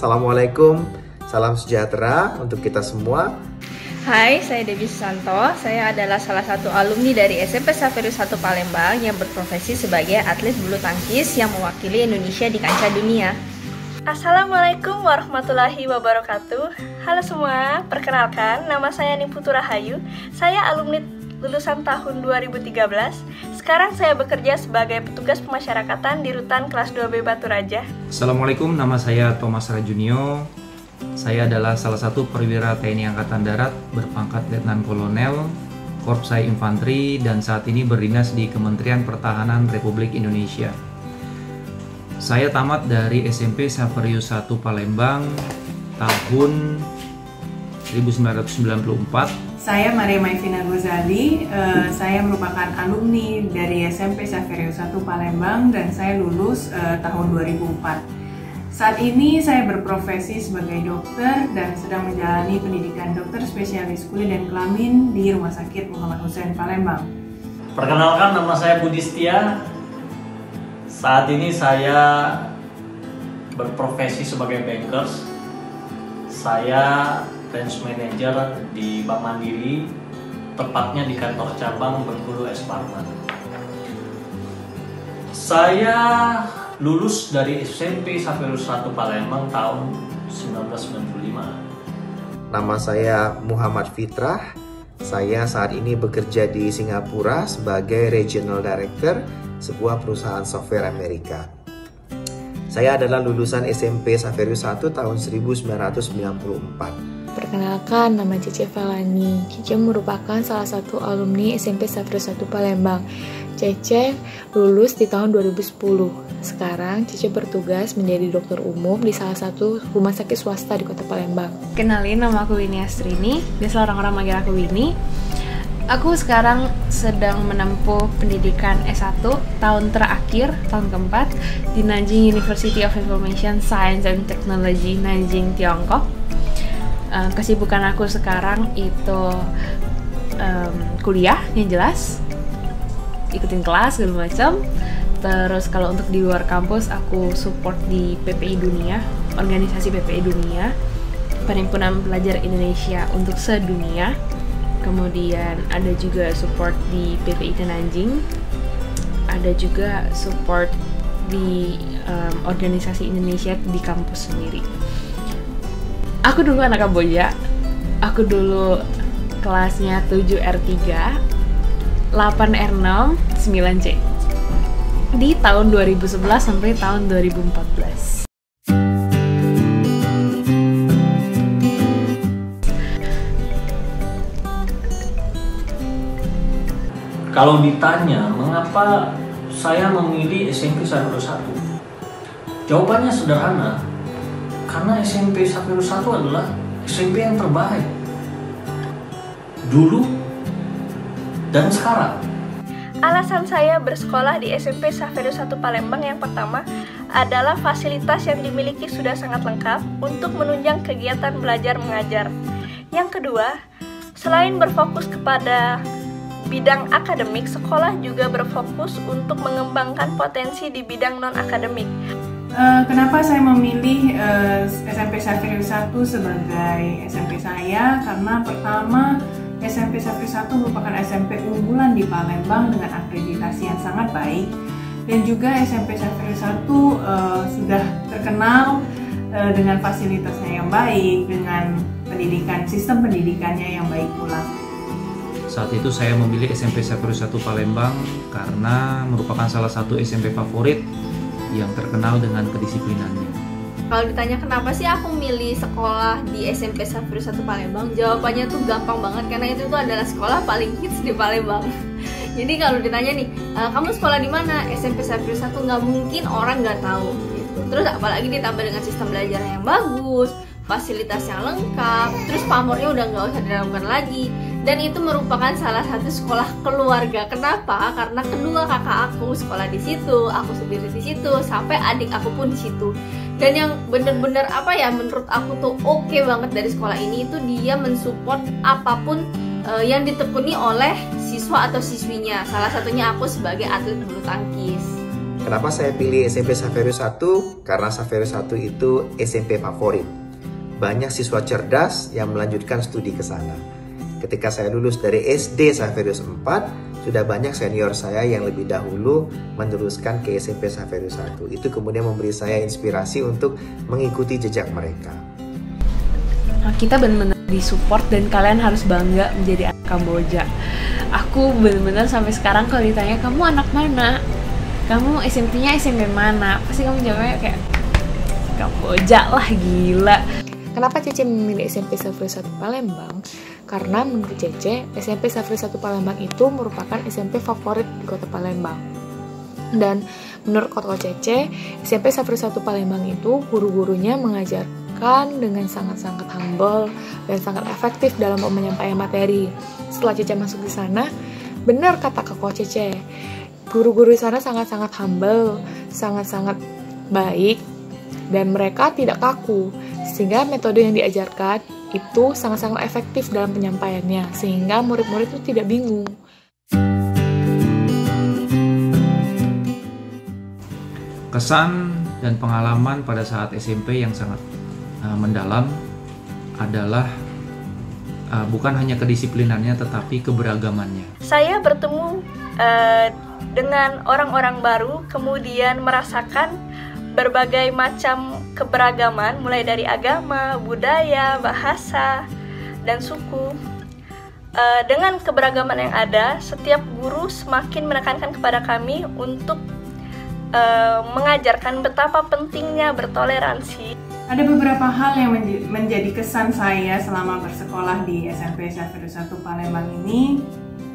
Assalamualaikum, salam sejahtera untuk kita semua. Hai, saya Debbie Susanto. Saya adalah salah satu alumni dari SMP Xaverius 1 Palembang yang berprofesi sebagai atlet bulu tangkis yang mewakili Indonesia di kancah dunia. Assalamualaikum warahmatullahi wabarakatuh. Halo semua, perkenalkan nama saya Nimputu Rahayu. Saya alumni lulusan tahun 2013. Sekarang saya bekerja sebagai petugas pemasyarakatan di Rutan kelas 2B Batu Raja. Assalamualaikum, nama saya Thomas Rajunio. Saya adalah salah satu perwira TNI Angkatan Darat berpangkat Letnan Kolonel, Korpsai Infanteri, dan saat ini berdinas di Kementerian Pertahanan Republik Indonesia. Saya tamat dari SMP Xaverius 1 Palembang tahun 1994. Saya Maria Maivina Gozali, saya merupakan alumni dari SMP Xaverius 1 Palembang dan saya lulus tahun 2004. Saat ini saya berprofesi sebagai dokter dan sedang menjalani pendidikan dokter spesialis kulit dan kelamin di Rumah Sakit Muhammad Hussein Palembang. Perkenalkan, nama saya Budi Setia. Saat ini saya berprofesi sebagai bankers. Saya branch manager di Bank Mandiri, tepatnya di kantor cabang Bengkulu Esparman. Saya lulus dari SMP Xaverius 1 Palembang tahun 1995. Nama saya Muhammad Fitrah. Saya saat ini bekerja di Singapura sebagai Regional Director sebuah perusahaan software Amerika. Saya adalah lulusan SMP Xaverius 1 tahun 1994. Perkenalkan, nama Cece Valani. Cece merupakan salah satu alumni SMP Xaverius 1 Palembang. Cece lulus di tahun 2010. Sekarang Cece bertugas menjadi dokter umum di salah satu rumah sakit swasta di Kota Palembang. Kenalin, nama aku Winnie Astrini. Biasa orang-orang manggil aku Winnie. Aku sekarang sedang menempuh pendidikan S1 tahun terakhir, tahun keempat di Nanjing University of Information Science and Technology, Nanjing, Tiongkok. Kesibukan aku sekarang itu kuliah yang jelas, ikutin kelas segala macam. Terus kalau untuk di luar kampus aku support di PPI Dunia, organisasi PPI Dunia, Perhimpunan Pelajar Indonesia untuk sedunia. Kemudian ada juga support di PPI Nanjing, ada juga support di organisasi Indonesia di kampus sendiri. Aku dulu anak Kamboja, aku dulu kelasnya 7R3, 8R6, 9C di tahun 2011 sampai tahun 2014. Kalau ditanya mengapa saya memilih SMP Xaverius 1, jawabannya sederhana. Karena SMP Xaverius 1 adalah SMP yang terbaik dulu dan sekarang. Alasan saya bersekolah di SMP Xaverius 1 Palembang yang pertama adalah fasilitas yang dimiliki sudah sangat lengkap untuk menunjang kegiatan belajar mengajar. Yang kedua, selain berfokus kepada bidang akademik, sekolah juga berfokus untuk mengembangkan potensi di bidang non-akademik. Kenapa saya memilih SMP Xaverius 1 sebagai SMP saya? Karena pertama, SMP Xaverius 1 merupakan SMP unggulan di Palembang dengan akreditasi yang sangat baik. Dan juga SMP Xaverius 1 sudah terkenal dengan fasilitasnya yang baik, dengan sistem pendidikannya yang baik pula. Saat itu saya memilih SMP Xaverius 1 Palembang karena merupakan salah satu SMP favorit yang terkenal dengan kedisiplinannya. Kalau ditanya kenapa sih aku milih sekolah di SMP Xaverius 1 Palembang, jawabannya tuh gampang banget karena itu tuh adalah sekolah paling hits di Palembang. Jadi kalau ditanya nih, kamu sekolah di mana? SMP Xaverius 1, nggak mungkin orang nggak tahu. Gitu. Terus apalagi ditambah dengan sistem belajar yang bagus, fasilitas yang lengkap, terus pamornya udah nggak usah diragukan lagi. Dan itu merupakan salah satu sekolah keluarga. Kenapa? Karena kedua kakak aku sekolah di situ, aku sendiri di situ, sampai adik aku pun di situ. Dan yang bener-bener menurut aku tuh oke banget dari sekolah ini itu dia mensupport apapun yang ditekuni oleh siswa atau siswinya. Salah satunya aku sebagai atlet bulu tangkis. Kenapa saya pilih SMP Saverio 1? Karena Saverio 1 itu SMP favorit. Banyak siswa cerdas yang melanjutkan studi ke sana. Ketika saya lulus dari SD Saverio 4, sudah banyak senior saya yang lebih dahulu meneruskan ke SMP Saverio 1. Itu kemudian memberi saya inspirasi untuk mengikuti jejak mereka. Nah, kita benar-benar disupport dan kalian harus bangga menjadi anak Kamboja. Aku benar-benar sampai sekarang kalau ditanya kamu anak mana, kamu SMP-nya SMP mana, pasti kamu jawabnya kayak Kamboja lah, gila. Kenapa Cece memilih SMP Saverio 1 Palembang? Karena menurut Cece, SMP Saverio 1 Palembang itu merupakan SMP favorit di kota Palembang. Dan menurut Koko Cece, SMP Saverio 1 Palembang itu guru-gurunya mengajarkan dengan sangat-sangat humble dan sangat efektif dalam menyampaikan materi. Setelah Cece masuk di sana, benar kata Koko Cece, guru-guru di sana sangat-sangat humble, sangat-sangat baik, dan mereka tidak kaku, sehingga metode yang diajarkan itu sangat-sangat efektif dalam penyampaiannya, sehingga murid-murid itu tidak bingung. Kesan dan pengalaman pada saat SMP yang sangat mendalam adalah bukan hanya kedisiplinannya tetapi keberagamannya. Saya bertemu dengan orang-orang baru, kemudian merasakan berbagai macam keberagaman, mulai dari agama, budaya, bahasa, dan suku. Dengan keberagaman yang ada, setiap guru semakin menekankan kepada kami untuk mengajarkan betapa pentingnya bertoleransi. Ada beberapa hal yang menjadi kesan saya selama bersekolah di SMP Saverio 1 Palembang ini,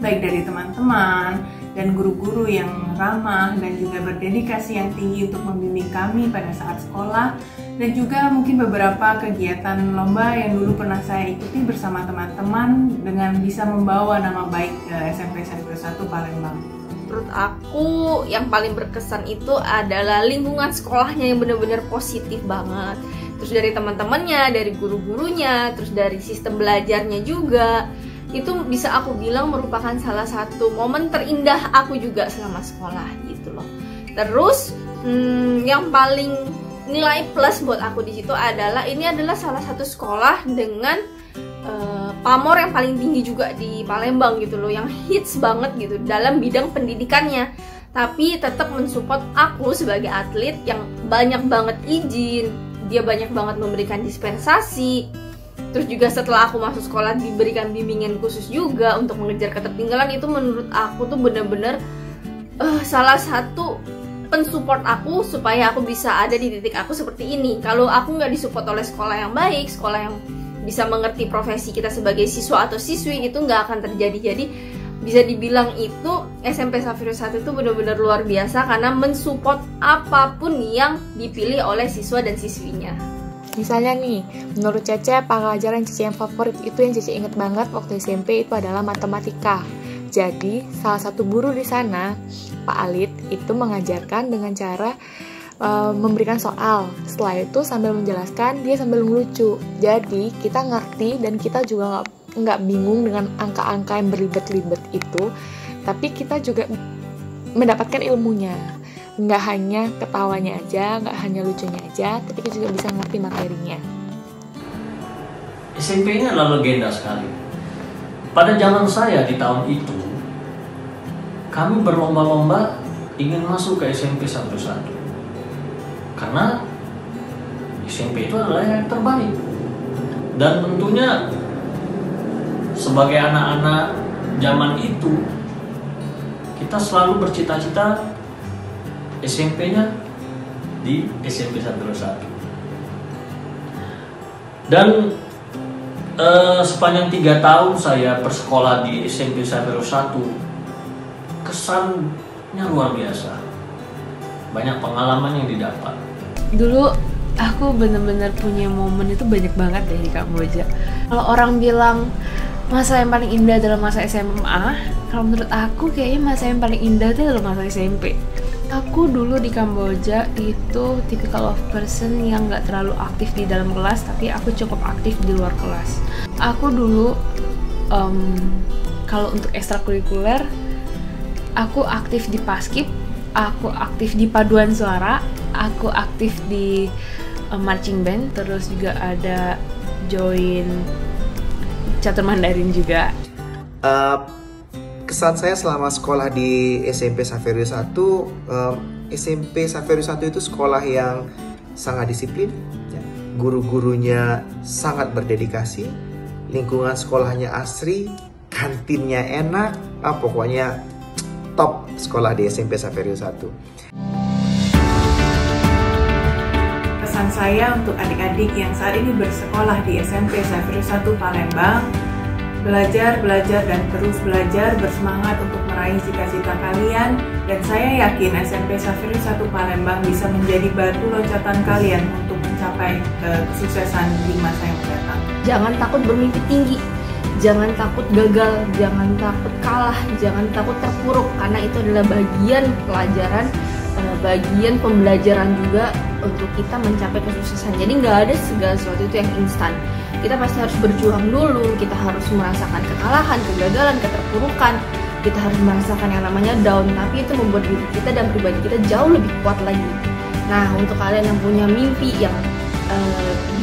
baik dari teman-teman dan guru-guru yang ramah dan juga berdedikasi yang tinggi untuk membimbing kami pada saat sekolah, dan juga mungkin beberapa kegiatan lomba yang dulu pernah saya ikuti bersama teman-teman dengan bisa membawa nama baik ke SMP Saverio 1 Palembang. Menurut aku yang paling berkesan itu adalah lingkungan sekolahnya yang benar-benar positif banget. Terus dari teman-temannya, dari guru-gurunya, terus dari sistem belajarnya juga. Itu bisa aku bilang merupakan salah satu momen terindah aku juga selama sekolah gitu loh. Terus yang paling nilai plus buat aku di situ adalah ini adalah salah satu sekolah dengan pamor yang paling tinggi juga di Palembang gitu loh, yang hits banget gitu dalam bidang pendidikannya. Tapi tetap mensupport aku sebagai atlet yang banyak banget izin, dia banyak banget memberikan dispensasi. Terus juga setelah aku masuk sekolah diberikan bimbingan khusus juga untuk mengejar ketertinggalan. Itu menurut aku tuh bener-bener salah satu pensupport aku supaya aku bisa ada di titik aku seperti ini. Kalau aku nggak disupport oleh sekolah yang baik, sekolah yang bisa mengerti profesi kita sebagai siswa atau siswi, itu nggak akan terjadi. Jadi bisa dibilang itu SMP Saverio 1 itu benar-benar luar biasa karena mensupport apapun yang dipilih oleh siswa dan siswinya. Misalnya nih, menurut Cece, pelajaran Cece yang favorit itu yang Cece inget banget waktu SMP itu adalah matematika. Jadi, salah satu guru di sana, Pak Alit, itu mengajarkan dengan cara memberikan soal. Setelah itu sambil menjelaskan, dia sambil ngelucu. Jadi, kita ngerti dan kita juga nggak bingung dengan angka-angka yang berlibat-libat itu. Tapi kita juga mendapatkan ilmunya. Nggak hanya ketawanya aja, nggak hanya lucunya aja, tapi kita juga bisa ngerti materinya. SMP ini adalah legenda sekali. Pada zaman saya di tahun itu, kami berlomba-lomba ingin masuk ke SMP Saverio 1. Karena SMP itu adalah yang terbaik. Dan tentunya sebagai anak-anak zaman itu, kita selalu bercita-cita SMP-nya di SMP Saverio 1. Dan sepanjang 3 tahun saya bersekolah di SMP Saverio 1, kesannya luar biasa. Banyak pengalaman yang didapat. Dulu aku bener-bener punya momen itu banyak banget deh di Kamboja. Kalau orang bilang masa yang paling indah adalah masa SMA, kalau menurut aku kayaknya masa yang paling indah itu adalah masa SMP. Aku dulu di Kamboja itu typical of person yang gak terlalu aktif di dalam kelas, tapi aku cukup aktif di luar kelas. Aku dulu kalau untuk ekstrakurikuler, aku aktif di Paskib, aku aktif di paduan suara, aku aktif di marching band, terus juga ada join catur Mandarin juga. Kesan saya selama sekolah di SMP Saverio 1, SMP Saverio 1 itu sekolah yang sangat disiplin, guru-gurunya sangat berdedikasi, lingkungan sekolahnya asri, kantinnya enak, pokoknya top sekolah di SMP Saverio 1. Pesan saya untuk adik-adik yang saat ini bersekolah di SMP Saverio 1 Palembang, belajar, dan terus belajar, bersemangat untuk meraih cita-cita kalian, dan saya yakin SMP Saverio 1 Palembang bisa menjadi batu loncatan kalian untuk mencapai kesuksesan di masa yang mendatang. Jangan takut bermimpi tinggi, jangan takut gagal, jangan takut kalah, jangan takut terpuruk, karena itu adalah bagian pelajaran, bagian pembelajaran juga untuk kita mencapai kesuksesan. Jadi nggak ada segala sesuatu itu yang instan. Kita pasti harus berjuang dulu, kita harus merasakan kekalahan, kegagalan, keterpurukan, kita harus merasakan yang namanya down, tapi itu membuat diri kita dan pribadi kita jauh lebih kuat lagi. Nah, untuk kalian yang punya mimpi yang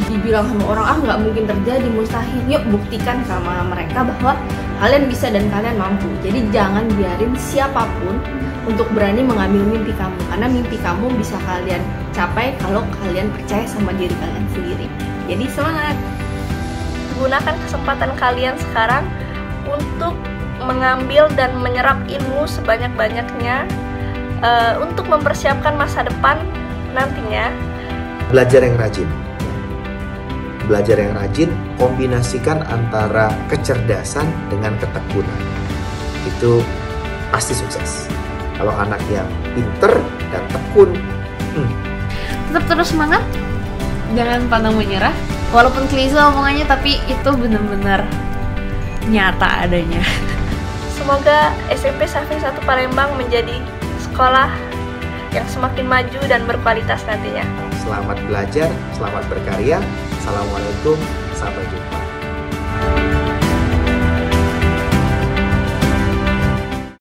dibilang sama orang nggak mungkin terjadi, mustahil, yuk buktikan sama mereka bahwa kalian bisa dan kalian mampu. Jadi jangan biarin siapapun untuk berani mengambil mimpi kamu, karena mimpi kamu bisa kalian capai kalau kalian percaya sama diri kalian sendiri. Jadi semangat! Gunakan kesempatan kalian sekarang untuk mengambil dan menyerap ilmu sebanyak-banyaknya untuk mempersiapkan masa depan nantinya. Belajar yang rajin. Belajar yang rajin, kombinasikan antara kecerdasan dengan ketekunan. Itu pasti sukses. Kalau anak yang pinter dan tekun, Tetap terus semangat, jangan pantang menyerah. Walaupun klise omongannya, tapi itu benar-benar nyata adanya. Semoga SMP Saverio 1 Palembang menjadi sekolah yang semakin maju dan berkualitas nantinya. selamat belajar, selamat berkarya. Assalamualaikum, sampai jumpa.